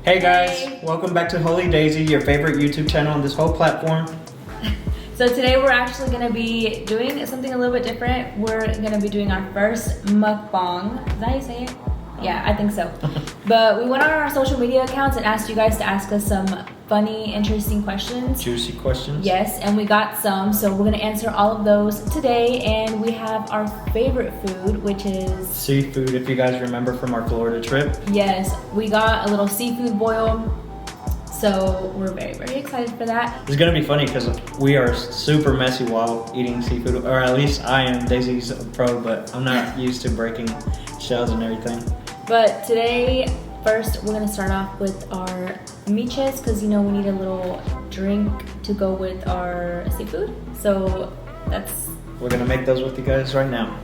Hey guys, welcome back to HolyDeisi, your favorite YouTube channel on this whole platform. So today we're actually going to be doing something a little bit different. We're going to be doing our first mukbang. Is that how you say it? Yeah, I think so. But we went on our social media accounts and asked you guys to ask us some funny, interesting questions. Juicy questions. Yes, and we got some. So we're going to answer all of those today. And we have our favorite food, which is... seafood, if you guys remember from our Florida trip. Yes, we got a little seafood boil. So we're very, very excited for that. It's gonna be funny because we are super messy while eating seafood, or at least I am. Daisy's a pro, but I'm not used to breaking shells and everything. But today, first, we're gonna start off with our miches because you know we need a little drink to go with our seafood. So that's... we're gonna make those with you guys right now.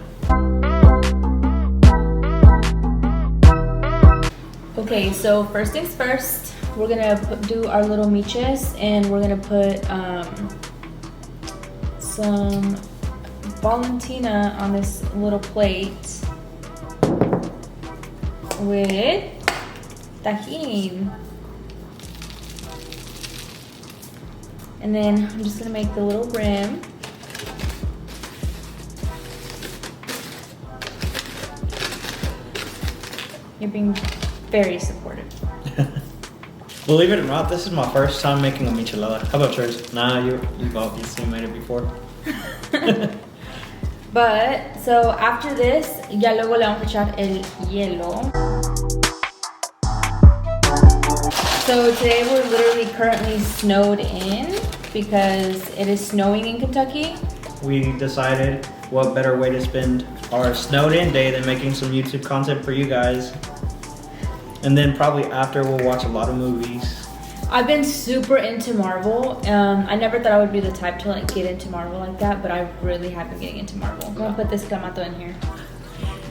Okay, so first things first. We're gonna do our little miches, and we're gonna put some Valentina on this little plate with tajin. And then I'm just gonna make the little rim. You're being very supportive. Believe it or not, this is my first time making a michelada. How about yours? Nah, you've obviously made it before. But, so after this, ya luego le vamos a echar el hielo. So today we're literally currently snowed in because it is snowing in Kentucky. We decided what better way to spend our snowed in day than making some YouTube content for you guys. And then probably after we'll watch a lot of movies. I've been super into Marvel. I never thought I would be the type to like get into Marvel like that, but I really have been getting into Marvel. I'm gonna put this clamato in here.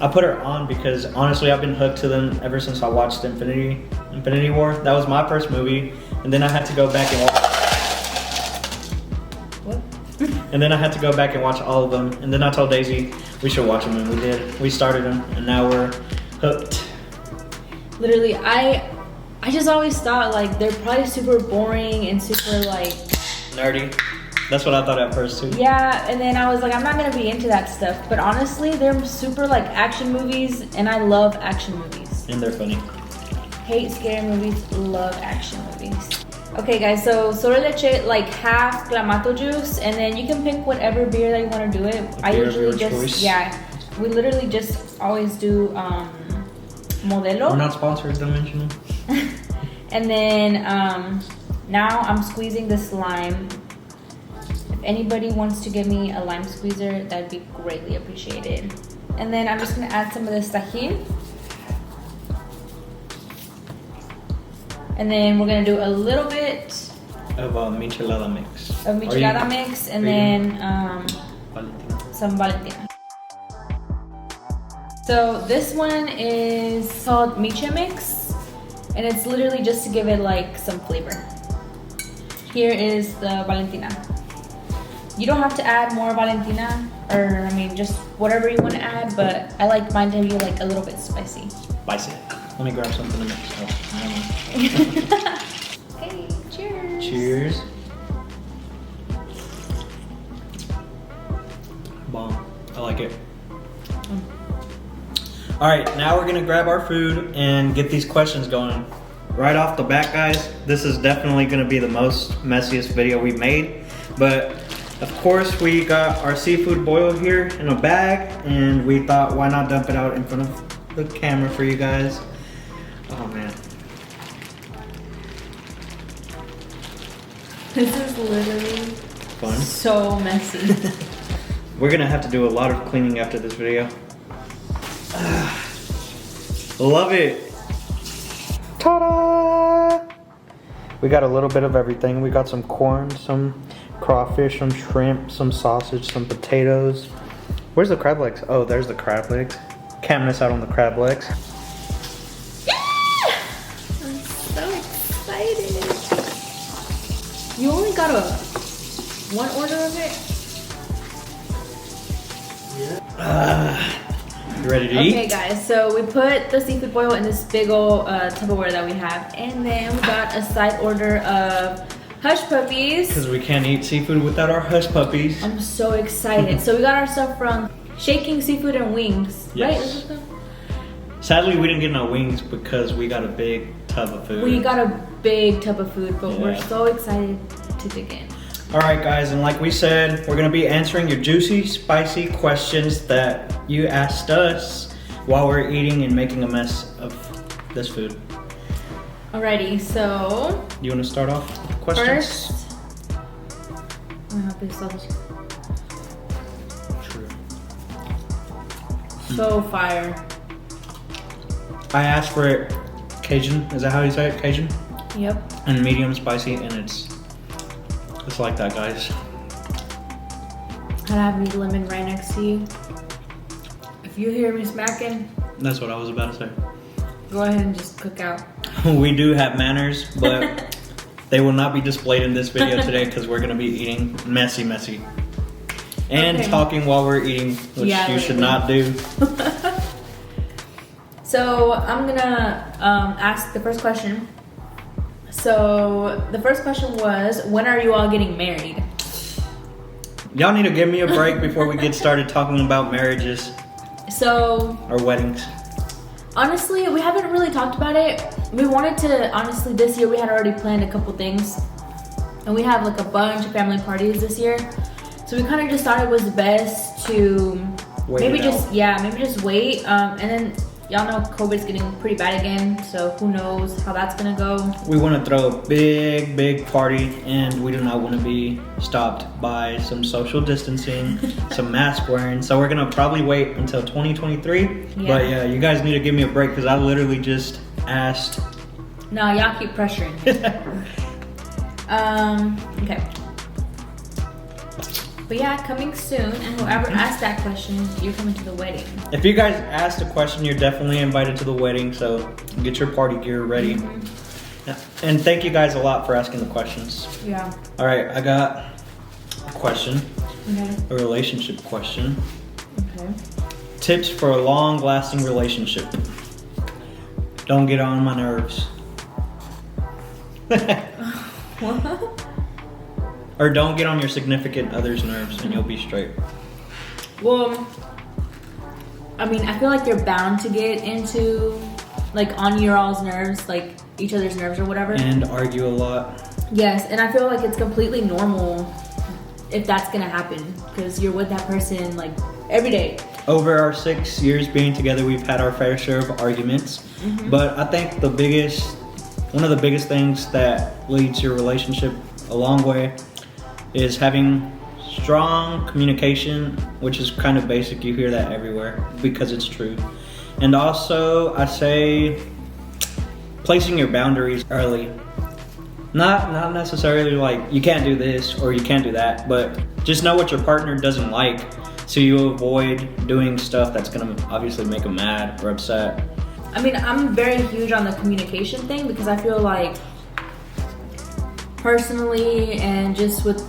I put her on because honestly I've been hooked to them ever since I watched Infinity War. That was my first movie, and then I had to go back and watch. What? And then I had to go back and watch all of them. And then I told Daisy we should watch them, and we did. We started them, and now we're hooked. Literally, I just always thought like they're probably super boring and super like nerdy. That's what I thought at first too. Yeah, and then I was like, I'm not gonna be into that stuff. But honestly, they're super like action movies, and I love action movies. And they're funny. Hate scary movies, love action movies. Okay guys, so soda leche, like half clamato juice, and then you can pick whatever beer that you want to do it. I usually just choice. Yeah, we literally just always do Modelo. We're not sponsored, don't mention them. And then now I'm squeezing this lime. If anybody wants to give me a lime squeezer, that'd be greatly appreciated. And then I'm just gonna add some of this tajin. And then we're gonna do a little bit of michelada mix. Of michelada mix, and then Valentina. some Valentina. So this one is called miche mix, and it's literally just to give it like some flavor. Here is the Valentina. You don't have to add more Valentina, or I mean just whatever you want to add, but I like mine to be like a little bit spicy. Spicy. Let me grab something to mix. Oh, I don't know. Okay, cheers. Cheers. Bomb. I like it. All right, now we're gonna grab our food and get these questions going. Right off the bat, guys, this is definitely gonna be the most messiest video we've made. But of course, we got our seafood boil here in a bag, and we thought, why not dump it out in front of the camera for you guys? Oh man. This is literally Fun. so messy. We're gonna have to do a lot of cleaning after this video. Love it. Ta-da! We got a little bit of everything. We got some corn, some crawfish, some shrimp, some sausage, some potatoes. Where's the crab legs? Oh, there's the crab legs. Can't miss out on the crab legs. Yeah! I'm so excited. You only got one order of it? Yeah. You ready to eat? Okay, guys. So we put the seafood boil in this big old Tupperware that we have, and then we got a side order of hush puppies. Because we can't eat seafood without our hush puppies. I'm so excited. So we got our stuff from Shaking Seafood and Wings, Yes. right? Sadly, we didn't get no wings because we got a big tub of food. We got a big tub of food, but we're Yeah. so excited to dig in. All right, guys, and like we said, we're gonna be answering your juicy, spicy questions that you asked us while we're eating and making a mess of this food. Alrighty, so You wanna start off with the questions? first, True. so fire. I asked for it Cajun. Is that how you say it? Cajun? Yep. And medium spicy, and it's like that, guys. I'd have me lemon right next to you. If you hear me smacking, That's what I was about to say. go ahead and just cook out. We do have manners, but they will not be displayed in this video today because we're gonna be eating messy. And Okay. talking while we're eating, which Yeah, you should literally. not do. So I'm gonna ask the first question. So the first question was, when are you all getting married? Y'all need to give me a break before we get started talking about marriages So or weddings. honestly, we haven't really talked about it. We wanted to, honestly, this year we had already planned a couple things. And we have like a bunch of family parties this year. So we kind of just thought it was best to Wait maybe it just, out. maybe just wait. And then y'all know COVID's getting pretty bad again. So who knows how that's gonna go. We want to throw a big party, and we do not want to be stopped by some social distancing, some mask wearing. So we're gonna probably wait until 2023. Yeah. But yeah, you guys need to give me a break because I literally just asked. No, y'all keep pressuring. Okay. But yeah, coming soon, and whoever asked that question, you're coming to the wedding. If you guys asked a question, you're definitely invited to the wedding. So get your party gear ready. Yeah. And thank you guys a lot for asking the questions. Yeah. All right, I got a question, Okay. a relationship question. Okay. Tips for a long-lasting relationship. Don't get on my nerves. What? Or don't get on your significant other's nerves and you'll be straight. Well, I mean, I feel like you're bound to get into, like, on your all's nerves, like each other's nerves or whatever. And argue a lot. Yes, and I feel like it's completely normal if that's gonna happen because you're with that person like every day. Over our 6 years being together, we've had our fair share of arguments. But I think one of the biggest things that leads your relationship a long way is having strong communication, which is kind of basic. You hear that everywhere because it's true. And also, I say placing your boundaries early. Not necessarily like you can't do this or you can't do that, but just know what your partner doesn't like so you avoid doing stuff that's gonna obviously make them mad or upset. I mean, I'm very huge on the communication thing because I feel like personally and just with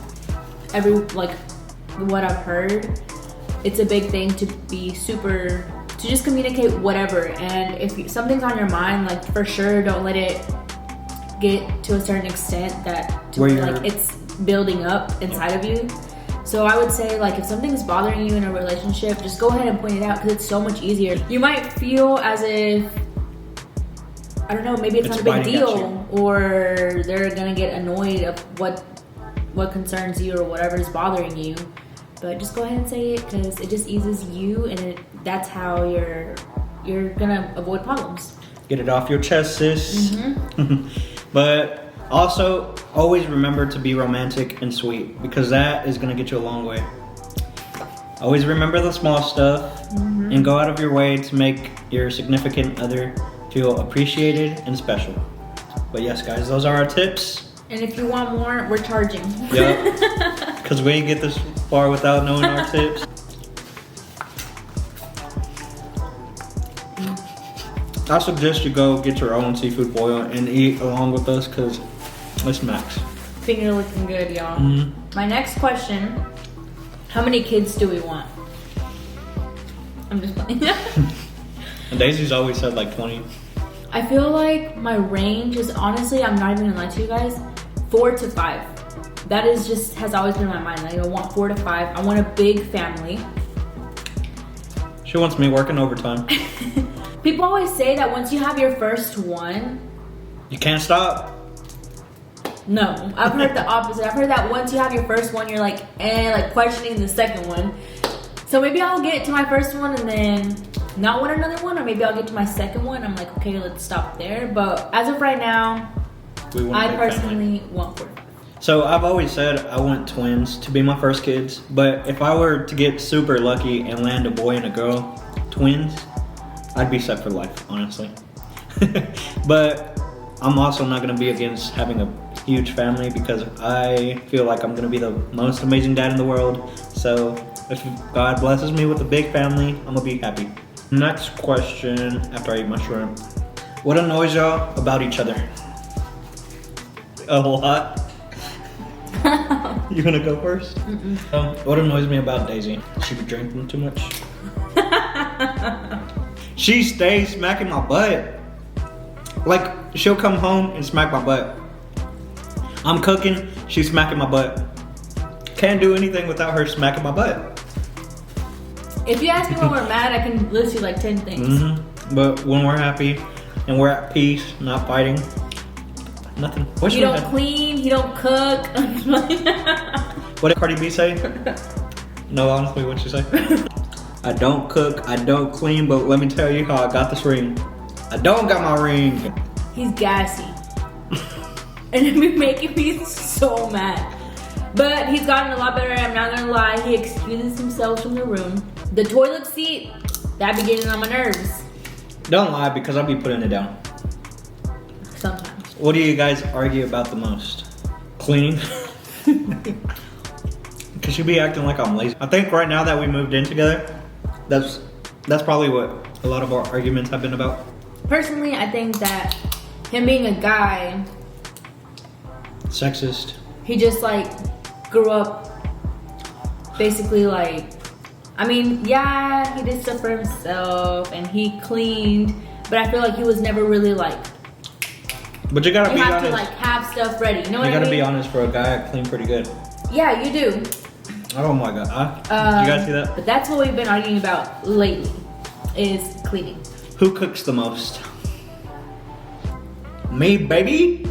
what I've heard, it's a big thing to just communicate whatever. And if something's on your mind, like for sure, don't let it get to a certain extent like it's building up inside of you. So I would say, like, if something's bothering you in a relationship, just go ahead and point it out because it's so much easier. You might feel as if, I don't know, maybe it's not a big deal or they're gonna get annoyed of what concerns you or whatever is bothering you. But just go ahead and say it because it just eases you and that's how you're gonna avoid problems. Get it off your chest, sis. But also, always remember to be romantic and sweet because that is gonna get you a long way. Always remember the small stuff and go out of your way to make your significant other feel appreciated and special. But yes, guys, those are our tips. And if you want more, we're charging. Yep. Because we ain't get this far without knowing our tips. I suggest you go get your own seafood boil and eat along with us because it's max. Finger looking good, y'all. My next question, how many kids do we want? I'm just playing. And Daisy's always said like 20. I feel like my range is honestly, I'm not even gonna lie to you guys, 4 to 5. That is just, has always been in my mind. Like, I want 4 to 5. I want a big family. She wants me working overtime. People always say that once you have your first one, you can't stop. no, I've heard the opposite. I've heard that once you have your first one, you're like, like questioning the second one. So maybe I'll get to my first one and then not want another one, or maybe I'll get to my second one. I'm like, okay, let's stop there. But as of right now, I personally want 4 to 5. So I've always said I want twins to be my first kids, but if I were to get super lucky and land a boy and a girl, twins, I'd be set for life, honestly. But I'm also not gonna be against having a huge family because I feel like I'm gonna be the most amazing dad in the world. So if God blesses me with a big family, I'm gonna be happy. Next question after I eat my shrimp. What annoys y'all about each other? A lot. You wanna go first? What annoys me about Daisy? She be drinking too much. She stays smacking my butt. Like, she'll come home and smack my butt. I'm cooking, she's smacking my butt. Can't do anything without her smacking my butt. If you ask me when we're mad, I can list you like 10 things. But when we're happy and we're at peace, not fighting, nothing. You don't clean, you don't cook. What did Cardi B say? No, honestly, what'd she say? I don't cook, I don't clean, but let me tell you how I got this ring. I don't got my ring. He's gassy. And it be making me so mad. But he's gotten a lot better, I'm not gonna lie. He excuses himself from the room. The toilet seat, that be getting on my nerves. Don't lie, because I'll be putting it down. Sometimes. What do you guys argue about the most? Cleaning? Because you be acting like I'm lazy. I think right now that we moved in together, that's probably what a lot of our arguments have been about. Personally, I think that him being a guy, Sexist. he just like grew up basically like, I mean, yeah, he did stuff for himself and he cleaned, but I feel like he was never really like, But you gotta be honest. You have to like have stuff ready, you know what I mean? You gotta be honest, for a guy, I clean pretty good. Yeah, you do. Oh my god. You guys see that? But that's what we've been arguing about lately, is cleaning. Who cooks the most? Me, baby?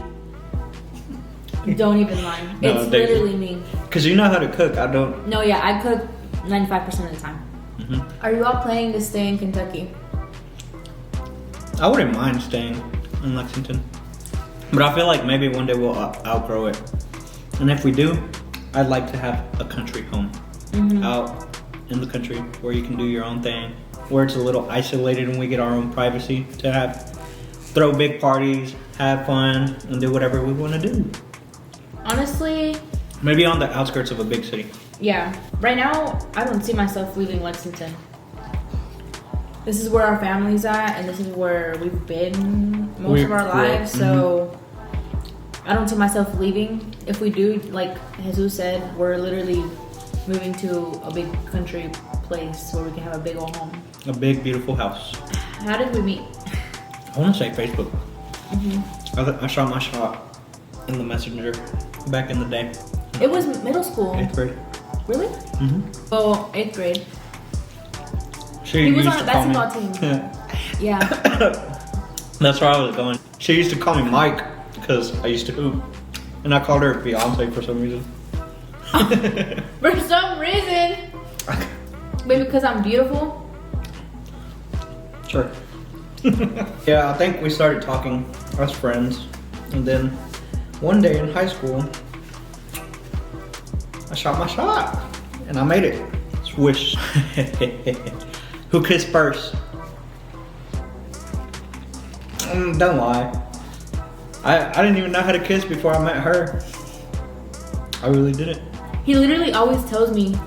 Don't even lie. No, it's Daisy. literally me. Because you know how to cook, I don't. No, yeah, I cook 95% of the time. Are you all planning to stay in Kentucky? I wouldn't mind staying in Lexington. But I feel like maybe one day we'll outgrow it. And if we do, I'd like to have a country home. Out in the country where you can do your own thing. Where it's a little isolated and we get our own privacy to throw big parties, have fun, and do whatever we want to do. Honestly, maybe on the outskirts of a big city. Yeah. Right now, I don't see myself leaving Lexington. This is where our family's at, and this is where we've been most of our lives. So I don't see myself leaving. If we do, like Jesus said, we're literally moving to a big country place where we can have a big old home. A big, beautiful house. How did we meet? I want to say Facebook. I shot my shot in the messenger back in the day. It was middle school. 8th grade. Really? Oh, 8th grade. She He was used on a to call me- basketball team. Yeah. That's where I was going. She used to call me Mike because I used to hoop. And I called her Beyonce for some reason. For some reason. Maybe because I'm beautiful. Sure. Yeah, I think we started talking as friends. And then one day in high school, I shot my shot. And I made it. Swish. Who kissed first? Don't lie. I didn't even know how to kiss before I met her. I really didn't. He literally always tells me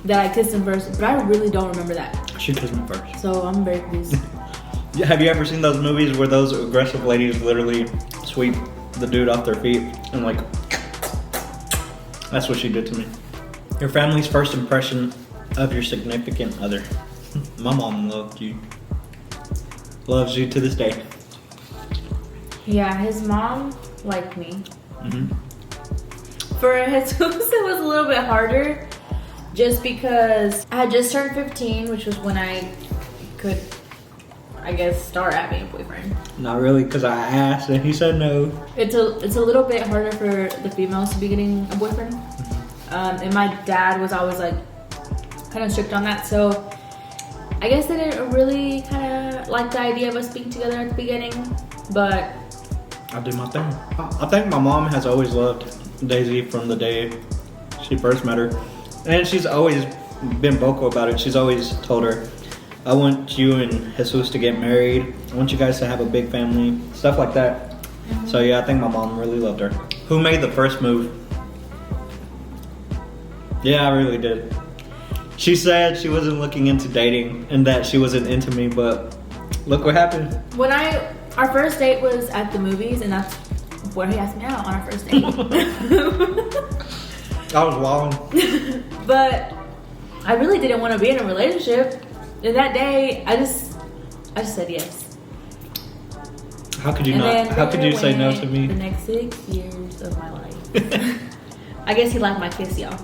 that I kissed him first, but I really don't remember that. She kissed me first. So I'm very pleased. Have you ever seen those movies where those aggressive ladies literally sweep the dude off their feet and like, that's what she did to me. Your family's first impression of your significant other. My mom loved you. Loves you to this day. Yeah, his mom liked me. Mm-hmm. For Jesus, it was a little bit harder just because I had just turned 15, which was when I could, I guess, start having a boyfriend. Not really, because I asked and he said no. It's a little bit harder for the females to be getting a boyfriend. And my dad was always like kind of strict on that, so I guess they didn't really kind of like the idea of us being together at the beginning, but I did my thing. I think my mom has always loved Daisy from the day she first met her, and she's always been vocal about it. She's always told her, I want you and Jesus to get married. I want you guys to have a big family, stuff like that. Mm-hmm. So yeah, I think my mom really loved her. Who made the first move? Yeah, I really did. She said she wasn't looking into dating and that she wasn't into me, but look what happened. When our first date was at the movies, and that's where he asked me out on our first date. I was wilding. But I really didn't want to be in a relationship. And that day, I just said yes. How could you And not? then How could you say no to me? The next 6 years of my life. I guess he liked my kiss, y'all.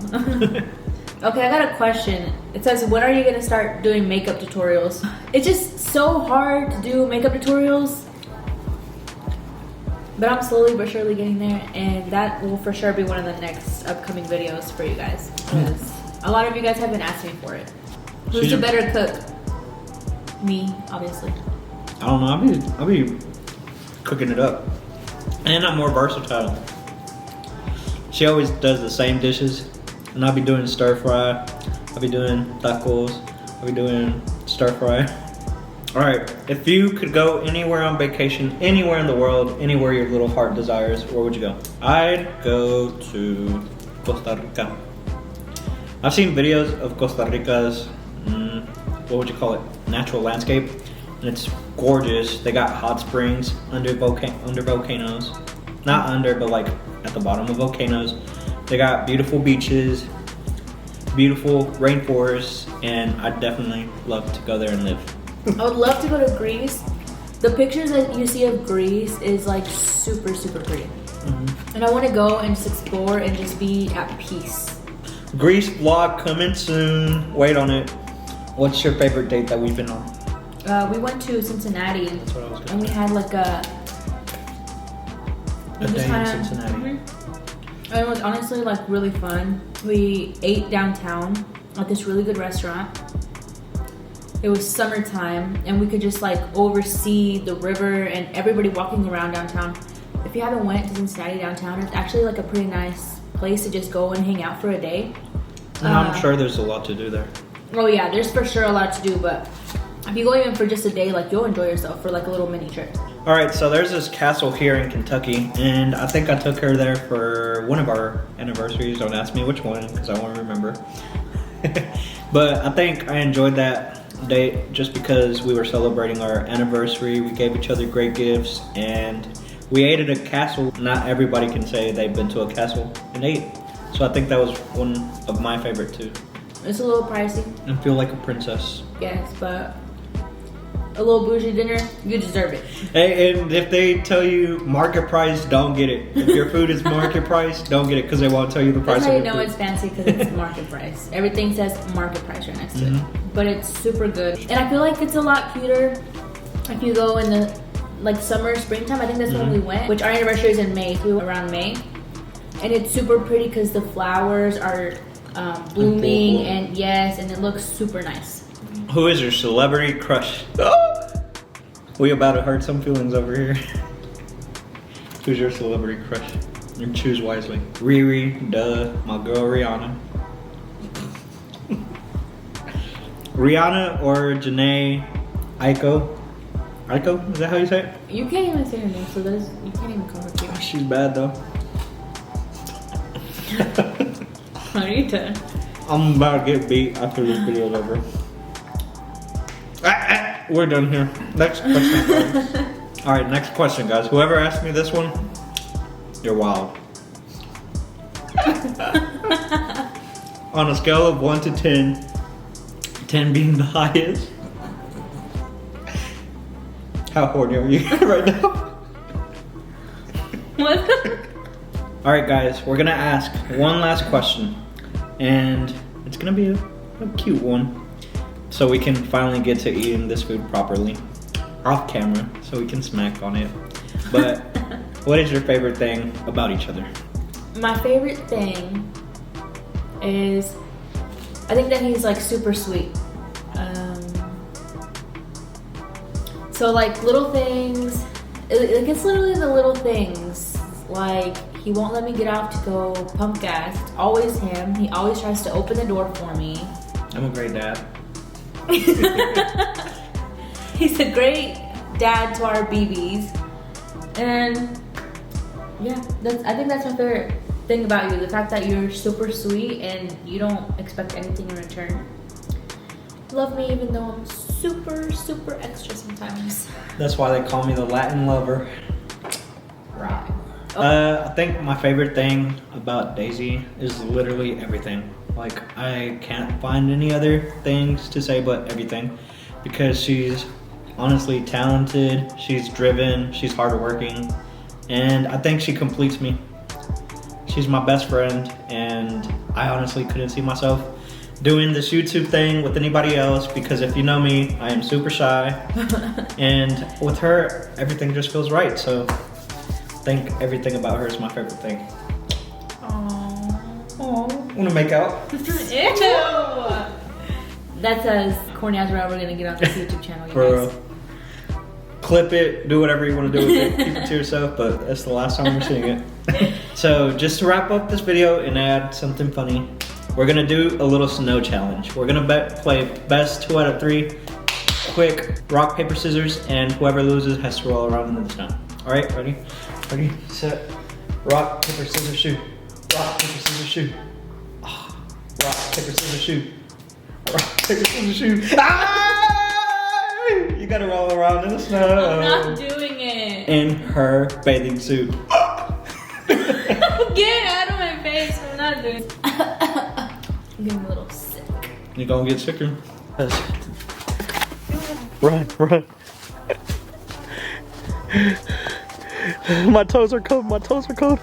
Okay, I got a question. It says, when are you gonna start doing makeup tutorials? It's just so hard to do makeup tutorials. But I'm slowly but surely getting there, and that will for sure be one of the next upcoming videos for you guys. Because a lot of you guys have been asking for it. Who's the better cook? Me, obviously. I don't know. I'll be cooking it up, and I'm more versatile. She always does the same dishes, and I'll be doing stir fry. I'll be doing tacos. I'll be doing stir fry. All right. If you could go anywhere on vacation, anywhere in the world, anywhere your little heart desires, where would you go? I'd go to Costa Rica. I've seen videos of Costa Rica's, what would you call it, natural landscape, and it's gorgeous. They got hot springs under volcanoes, not under, but like at the bottom of volcanoes. They got beautiful beaches, beautiful rainforests, and I'd definitely love to go there and live. I would love to go to Greece. The pictures that you see of Greece is like super, super pretty. Mm-hmm. And I want to go and just explore and just be at peace. Greece vlog coming soon. Wait on it. What's your favorite date that we've been on? We went to Cincinnati. That's what I was and we had like a day in Cincinnati. Mm-hmm. And it was honestly like really fun. We ate downtown at this really good restaurant. It was summertime, and we could just like oversee the river and everybody walking around downtown. If you haven't went to Cincinnati downtown, it's actually like a pretty nice place to just go and hang out for a day. And I'm sure there's a lot to do there. Oh yeah, there's for sure a lot to do, but if you go even for just a day, like you'll enjoy yourself for like a little mini trip. All right, so there's this castle here in Kentucky, and I think I took her there for one of our anniversaries. Don't ask me which one, because I won't remember. But I think I enjoyed that date just because we were celebrating our anniversary. We gave each other great gifts, and we ate at a castle. Not everybody can say they've been to a castle and ate. So I think that was one of my favorite too. It's a little pricey. And feel like a princess. Yes, but a little bougie dinner, you deserve it. Hey, and if they tell you market price, don't get it. If your food is market price, don't get it because they won't tell you the price. That's how you of your know food. it's fancy, because it's market price. Everything says market price right next to it. But it's super good. And I feel like it's a lot cuter if you go in the like summer, springtime. I think that's when we went, which our anniversary is in May. So we went around May. And it's super pretty because the flowers are blooming, and yes, and it looks super nice. Who is your celebrity crush? We about to hurt some feelings over here. Who's your celebrity crush? You choose wisely. Riri, duh, my girl Rihanna. Rihanna or Janae Aiko? Aiko? Is that how you say it? You can't even say her name, so you can't even call her cute. She's bad though. Are you done? I'm about to get beat after this video's over. We're done here. Next question, guys. All right, next question, guys. Whoever asked me this one, you're wild. On a scale of 1 to 10, 10 being the highest, How horny are you right now? What? Alright guys, we're gonna ask one last question. And it's gonna be a cute one. So we can finally get to eating this food properly. Off camera, so we can smack on it. But what is your favorite thing about each other? My favorite thing is, I think that he's like super sweet. So like little things, it's literally the little things. Like he won't let me get out to go pump gas. It's always him. He always tries to open the door for me. I'm a great dad. He's a great dad to our BBs. And yeah, I think that's my favorite thing about you. The fact that you're super sweet and you don't expect anything in return. Love me even though I'm super, super extra sometimes. That's why they call me the Latin lover. Right. I think my favorite thing about Daisy is literally everything. Like, I can't find any other things to say but everything. Because she's honestly talented, she's driven, she's hardworking, and I think she completes me. She's my best friend, and I honestly couldn't see myself doing this YouTube thing with anybody else, because if you know me, I am super shy. And with her, everything just feels right. So I think everything about her is my favorite thing. Aww. Wanna make out? Ew! That's as corny as we're ever gonna get on this YouTube channel, you guys. Clip it, do whatever you want to do with it, keep it to yourself, but that's the last time we're seeing it. So just to wrap up this video and add something funny, we're gonna do a little snow challenge. We're gonna play best 2 out of 3, quick rock, paper, scissors, and whoever loses has to roll around in the snow. All right, ready? Ready, set, rock, paper, scissors, shoot. Rock, paper, scissors, shoot. Oh, rock, paper, scissors, shoot. Rock, paper, scissors, shoot. Ah! You gotta roll around in the snow. I'm not doing it. In her bathing suit. Get out of my face. I'm not doing it. I'm getting a little sick. You're gonna get sicker. Run, run. My toes are cold, my toes are cold.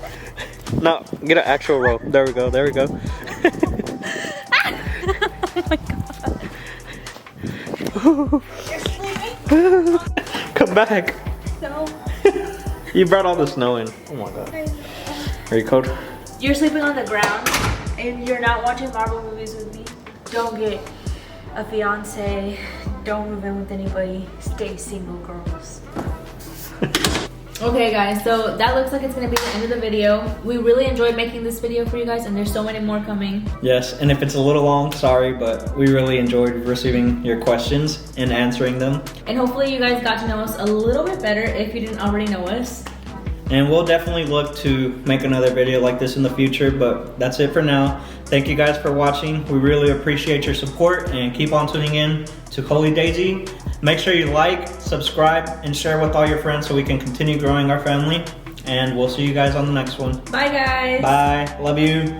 No, get an actual roll. There we go, there we go. Oh my god. Come back. No. You brought all the snow in. Oh my god. Are you cold? You're sleeping on the ground and you're not watching Marvel movies with me. Don't get a fiance. Don't move in with anybody. Stay single, girls. Okay guys, so that looks like it's gonna be the end of the video. We really enjoyed making this video for you guys, and there's so many more coming. Yes, and if it's a little long, sorry, but we really enjoyed receiving your questions and answering them. And hopefully you guys got to know us a little bit better if you didn't already know us. And we'll definitely look to make another video like this in the future, but that's it for now. Thank you guys for watching. We really appreciate your support, and keep on tuning in to HolyDeisi. Make sure you like, subscribe, and share with all your friends so we can continue growing our family. And we'll see you guys on the next one. Bye guys. Bye. Love you.